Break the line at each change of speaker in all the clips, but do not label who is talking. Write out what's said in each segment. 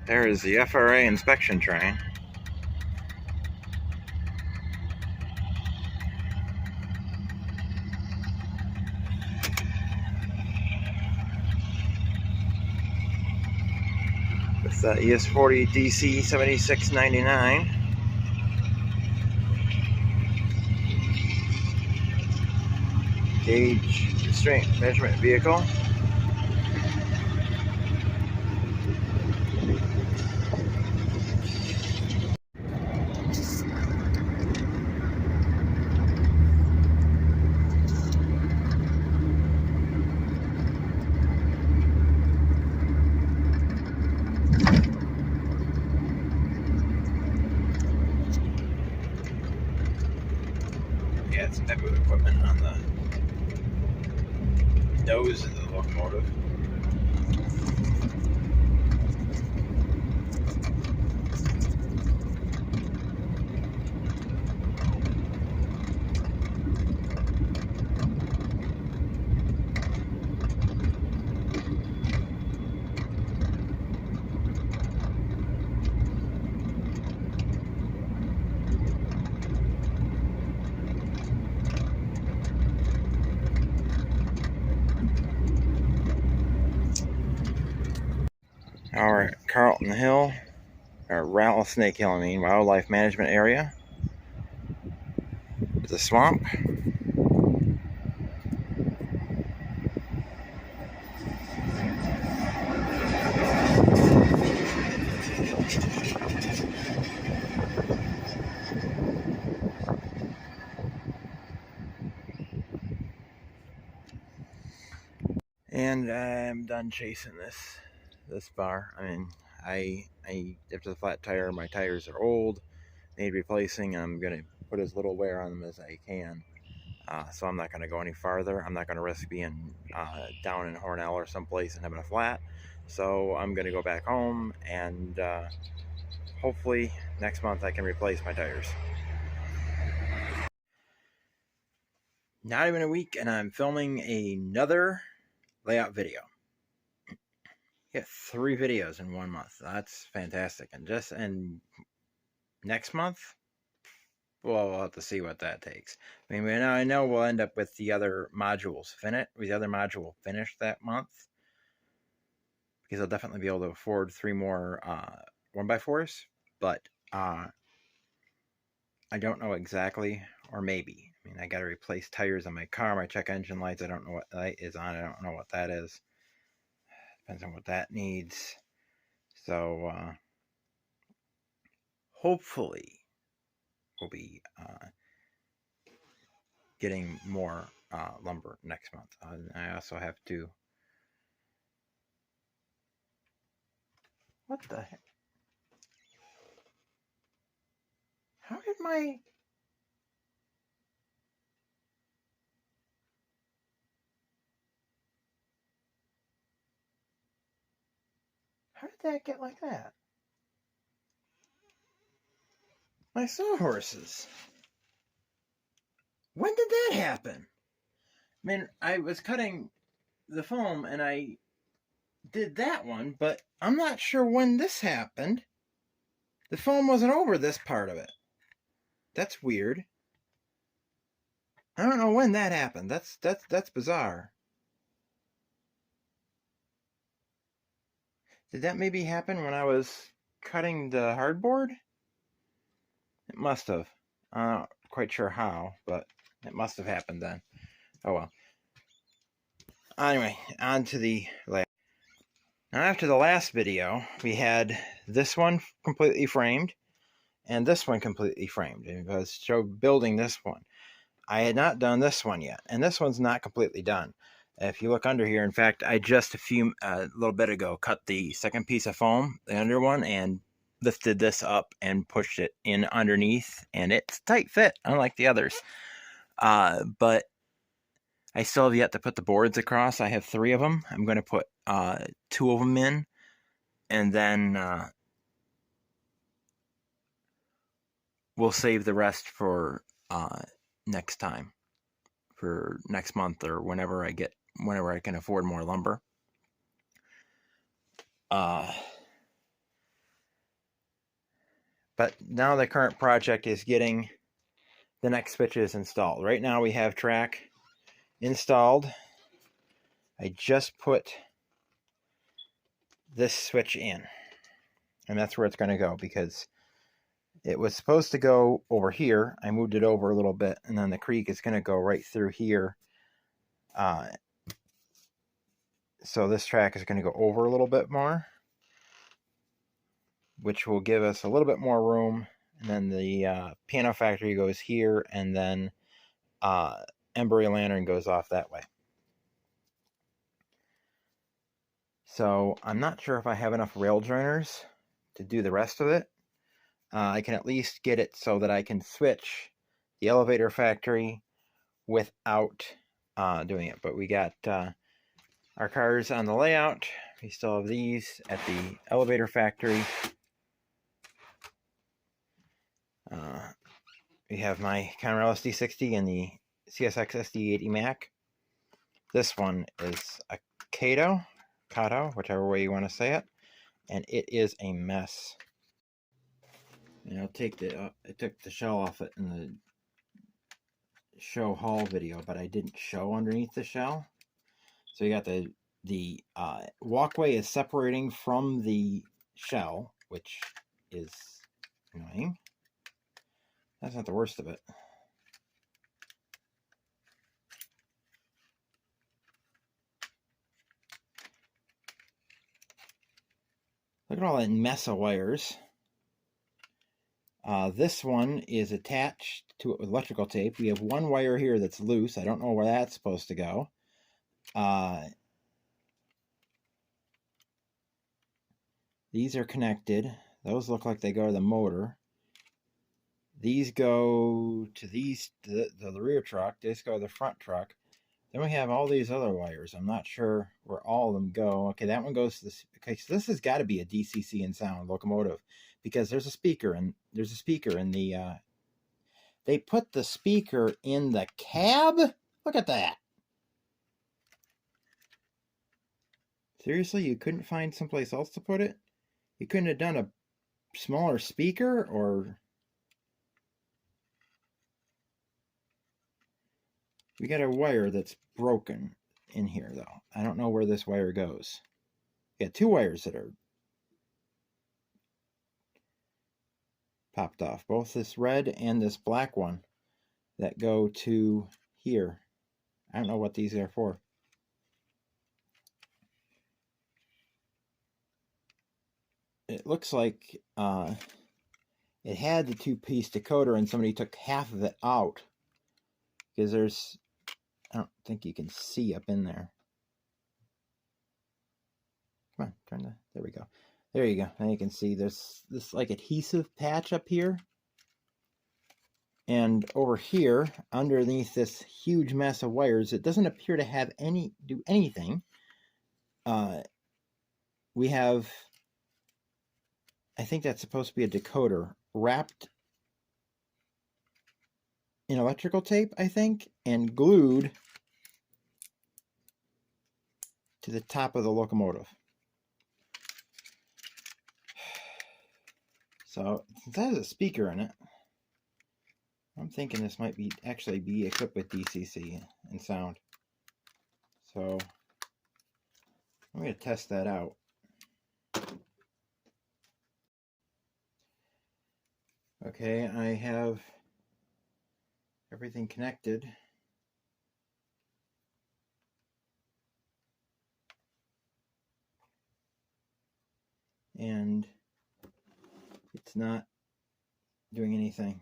There is the FRA inspection train. With the ES40 DC 7699. Gauge restraint measurement vehicle. Yeah, some type of equipment on the nose of the locomotive. Our Carlton Hill, or Rattlesnake Hill, Wildlife Management Area. It's a swamp. And I'm done chasing this bar. I after the flat tire, my tires are old, need replacing. I'm gonna put as little wear on them as I can. So I'm not gonna go any farther. I'm not gonna risk being down in Hornell or someplace and having a flat. So I'm gonna go back home and hopefully next month I can replace my tires. Not even a week, and I'm filming another layout video. Get 3 videos in 1 month. That's fantastic. And next month, well, we'll have to see what that takes. I know we'll end up with the other modules finished that month, because I'll definitely be able to afford 3 more 1x4s. But I don't know exactly, or maybe. I got to replace tires on my car, my check engine lights. I don't know what light is on. I don't know what that is. Depends on what that needs. So hopefully we'll be getting more lumber next month. I also have to. What the heck? How did my. How did that get like that? My sawhorses. When did that happen? I was cutting the foam and I did that one, but I'm not sure when this happened. The foam wasn't over this part of it. That's weird. I don't know when that happened. That's bizarre. Did that maybe happen when I was cutting the hardboard? It must have. I'm not quite sure how, but it must have happened then. Oh well. Anyway, on to the layout. Now, after the last video, we had this one completely framed and this one completely framed. It was building this one. I had not done this one yet, and this one's not completely done. If you look under here, in fact, I just a little bit ago cut the second piece of foam, the under one, and lifted this up and pushed it in underneath, and it's tight fit, unlike the others. But I still have yet to put the boards across. I have 3 of them. I'm going to put 2 of them in, and then we'll save the rest for next time, for next month, or whenever I can afford more lumber. But now the current project is getting the next switches installed. Right now we have track installed. I just put this switch in, and that's where it's going to go, because it was supposed to go over here. I moved it over a little bit, and then the creek is going to go right through here. So this track is going to go over a little bit more, which will give us a little bit more room. And then the piano factory goes here, and then Embry Lantern goes off that way. So I'm not sure if I have enough rail joiners to do the rest of it. I can at least get it so that I can switch the elevator factory without doing it. But we got our cars on the layout. We still have these at the elevator factory. We have my Conrail SD60 and the CSX SD80 Mac. This one is a Kato, whichever way you want to say it, and it is a mess. And I'll take I took the shell off it in the show haul video, but I didn't show underneath the shell. So you got the walkway is separating from the shell, which is annoying. That's not the worst of it. Look at all that mess of wires. This one is attached to it with electrical tape. We have one wire here that's loose. I don't know where that's supposed to go. These are connected. Those look like they go to the motor. These go to the rear truck. These go to the front truck. Then we have all these other wires. I'm not sure where all of them go. Okay, that one goes to this. Okay, so this has got to be a DCC and sound locomotive, because there's a speaker and in the. They put the speaker in the cab. Look at that. Seriously, you couldn't find someplace else to put it? You couldn't have done a smaller speaker, or? We got a wire that's broken in here, though. I don't know where this wire goes. We got two wires that are popped off. Both this red and this black one that go to here. I don't know what these are for. It looks like it had the two-piece decoder and somebody took half of it out, because there's, I don't think you can see up in there. Come on, there we go. There you go. Now you can see there's this like adhesive patch up here. And over here, underneath this huge mess of wires, it doesn't appear to have do anything. We have, I think that's supposed to be a decoder wrapped in electrical tape, I think, and glued to the top of the locomotive. So since that has a speaker in it, I'm thinking this might actually be equipped with DCC and sound. So I'm going to test that out. Okay, I have everything connected. And it's not doing anything.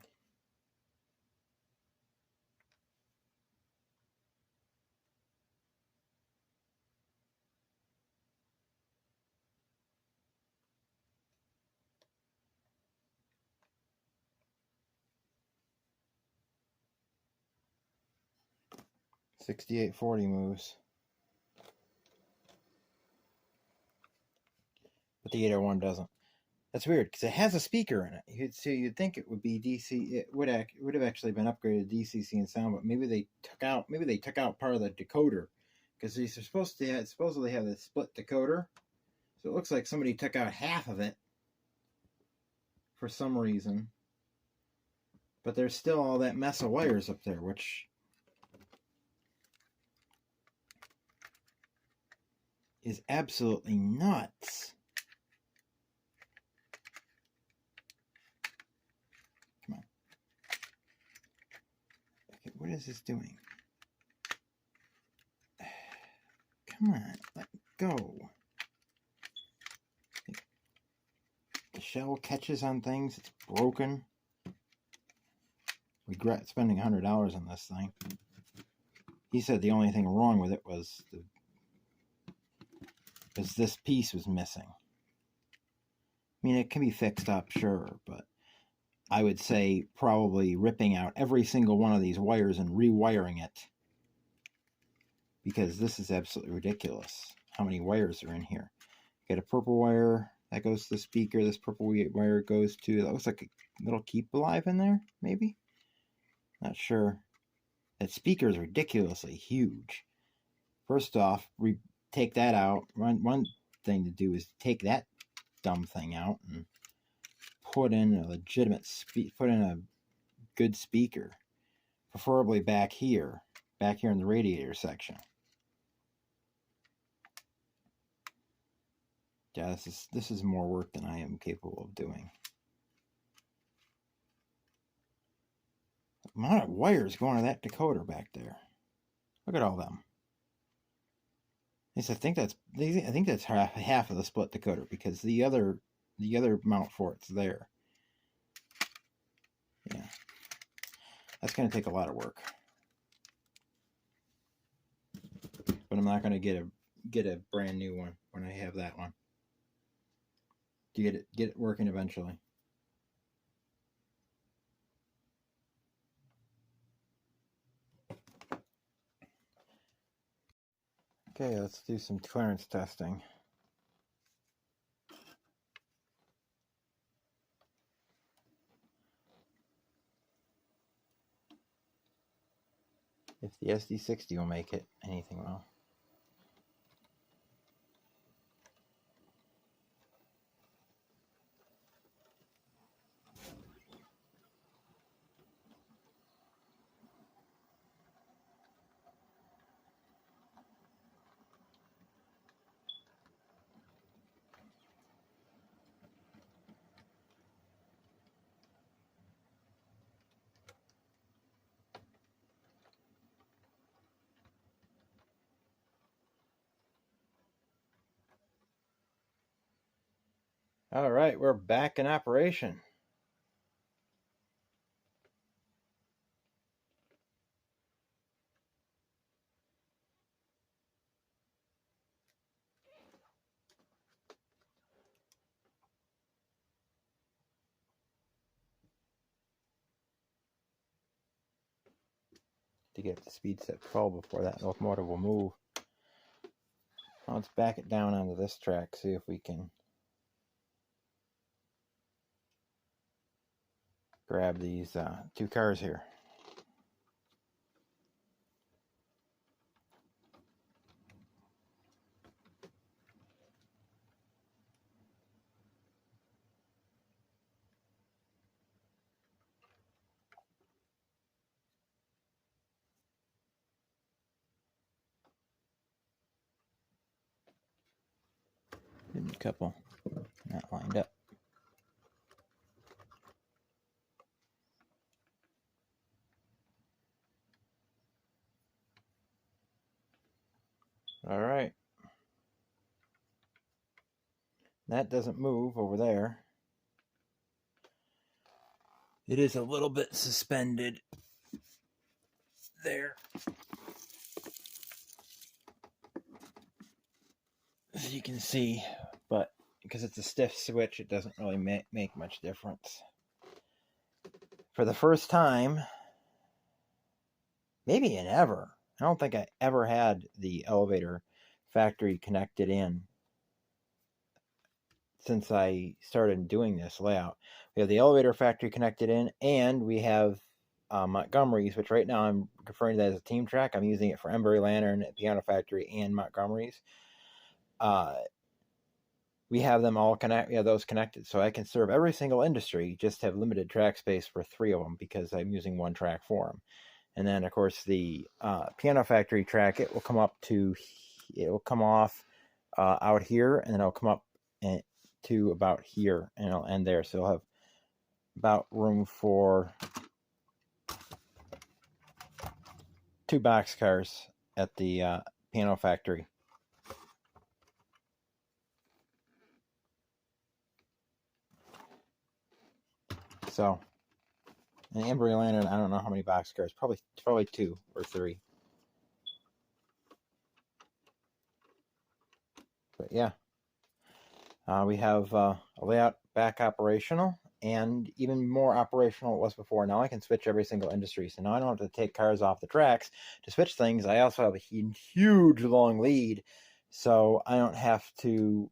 $68.40 moves, but the 801 doesn't. That's weird, because it has a speaker in it. You'd think it would be DC. It would have actually been upgraded to DCC and sound, but maybe they took out part of the decoder, because these are supposedly have the split decoder. So it looks like somebody took out half of it for some reason. But there's still all that mess of wires up there, which is absolutely nuts. Come on. Okay, what is this doing? Come on, let go. The shell catches on things, it's broken. Regret spending $100 on this thing. He said the only thing wrong with it was this piece was missing. I mean, it can be fixed up, sure, but I would say probably ripping out every single one of these wires and rewiring it, because this is absolutely ridiculous how many wires are in here. Got a purple wire that goes to the speaker. This purple wire goes to, that looks like a little Keep Alive in there, maybe? Not sure. That speaker is ridiculously huge. First off, take that out. One thing to do is take that dumb thing out and put in a legitimate put in a good speaker, preferably back here in the radiator section. Yeah, this is more work than I am capable of doing. The amount of wires going to that decoder back there. Look at all them. I think that's half of the split decoder, because the other mount for it's there. Yeah, that's going to take a lot of work. But I'm not going to get a brand new one when I have that one. To get it working eventually. Okay, let's do some clearance testing. If the SD60 will make it, anything will. All right, we're back in operation. To get the speed set full before that locomotive will move. Now let's back it down onto this track, see if we can grab these two cars here. A couple not lined up. All right. That doesn't move over there. It is a little bit suspended there. As you can see, but because it's a stiff switch, it doesn't really make much difference. For the first time, maybe in ever, I don't think I ever had the elevator factory connected in since I started doing this layout. We have the elevator factory connected in, and we have Montgomery's, which right now I'm referring to that as a team track. I'm using it for Embury Lantern, Piano Factory, and Montgomery's. we have them all those connected. So I can serve every single industry, just have limited track space for 3 of them because I'm using one track for them. And then, of course, the Piano Factory track, it will come off out here, and then it'll come up to about here, and it'll end there. So it'll have about room for 2 boxcars at the Piano Factory. So, and Embry Landon, I don't know how many boxcars, probably 2 or 3. But yeah, we have a layout back operational, and even more operational it was before. Now I can switch every single industry, so now I don't have to take cars off the tracks to switch things. I also have a huge long lead, so I don't have to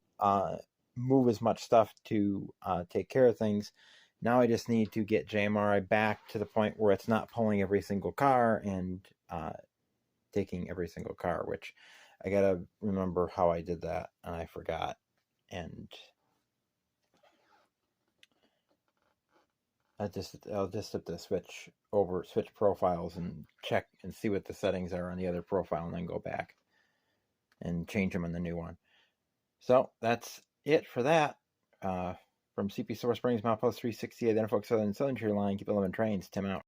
move as much stuff to take care of things. Now I just need to get JMRI back to the point where it's not pulling every single car and taking every single car, which I gotta remember how I did that, and I forgot. And I'll just have to switch profiles and check and see what the settings are on the other profile, and then go back and change them in the new one. So that's it for that. From CP Silver Springs, Milepost 360, Identifolk Southern Cylinder Line, keep 11 trains, Tim out.